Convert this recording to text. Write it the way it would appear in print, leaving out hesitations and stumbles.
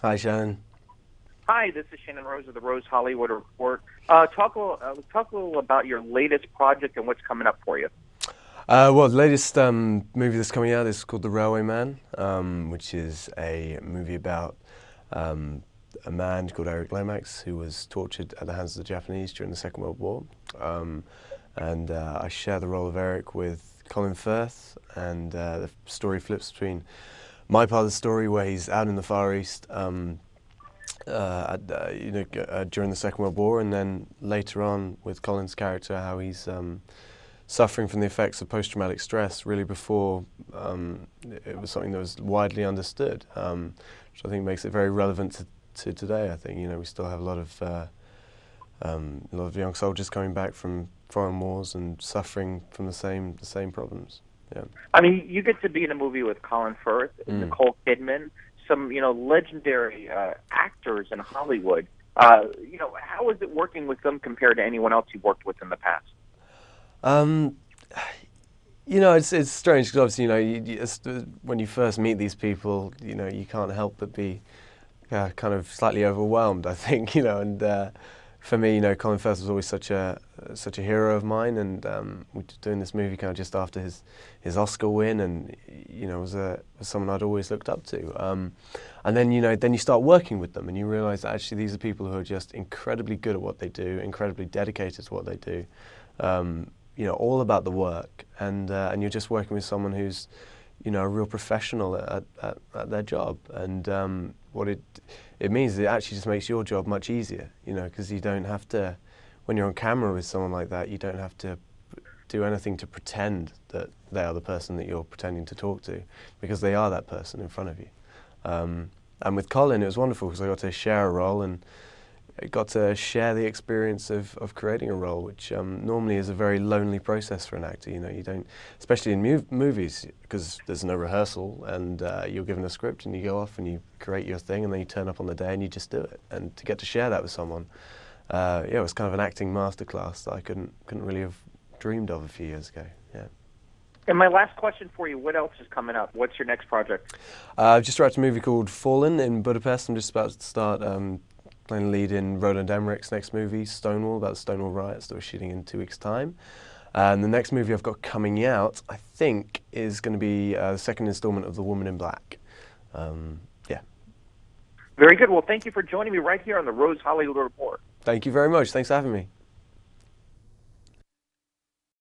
Hi, Shannon. Hi, this is Shannon Rose of the Rose Hollywood Report. Talk a little about your latest project and what's coming up for you. Well, the latest movie that's coming out is called The Railway Man, which is a movie about um, a man called Eric Lomax who was tortured at the hands of the Japanese during the Second World War. Um, and I share the role of Eric with Colin Firth, and the story flips between my part of the story where he's out in the Far East. During the Second World War, and then later on with Colin's character, how he's suffering from the effects of post-traumatic stress, really before it was something that was widely understood, which I think makes it very relevant to today. I think we still have a lot of young soldiers coming back from foreign wars and suffering from the same problems. Yeah. I mean, you get to be in a movie with Colin Firth and Mm. Nicole Kidman, some legendary actors in Hollywood. How is it working with them compared to anyone else you've worked with in the past? Um, it's strange because obviously, when you first meet these people, you can't help but be kind of slightly overwhelmed. I think, and for me, Colin Firth was always such a hero of mine, and we were doing this movie kind of just after his Oscar win, and was someone I'd always looked up to. And then then you start working with them, and you realise that actually these are people who are just incredibly good at what they do, incredibly dedicated to what they do. All about the work, and you're just working with someone who's, a real professional at their job, and what it means is it actually just makes your job much easier, because you don't have to, when you're on camera with someone like that, you don't have to do anything to pretend that they are the person that you're pretending to talk to, because they are that person in front of you. And with Colin, it was wonderful because I got to share a role and got to share the experience of creating a role, which normally is a very lonely process for an actor. You don't, especially in movies, because there's no rehearsal, and you're given a script and you go off and you create your thing, and then you turn up on the day and you just do it. And to get to share that with someone, it was kind of an acting masterclass that I couldn't really have dreamed of a few years ago. Yeah. And my last question for you: what else is coming up? What's your next project? I've just wrote a movie called Fallen in Budapest. I'm just about to start playing the lead in Roland Emmerich's next movie, Stonewall, about the Stonewall riots that we're shooting in 2 weeks' time. And the next movie I've got coming out, I think, is going to be the second instalment of The Woman in Black. Yeah. Very good. Well, thank you for joining me right here on the Rose Hollywood Report. Thank you very much. Thanks for having me.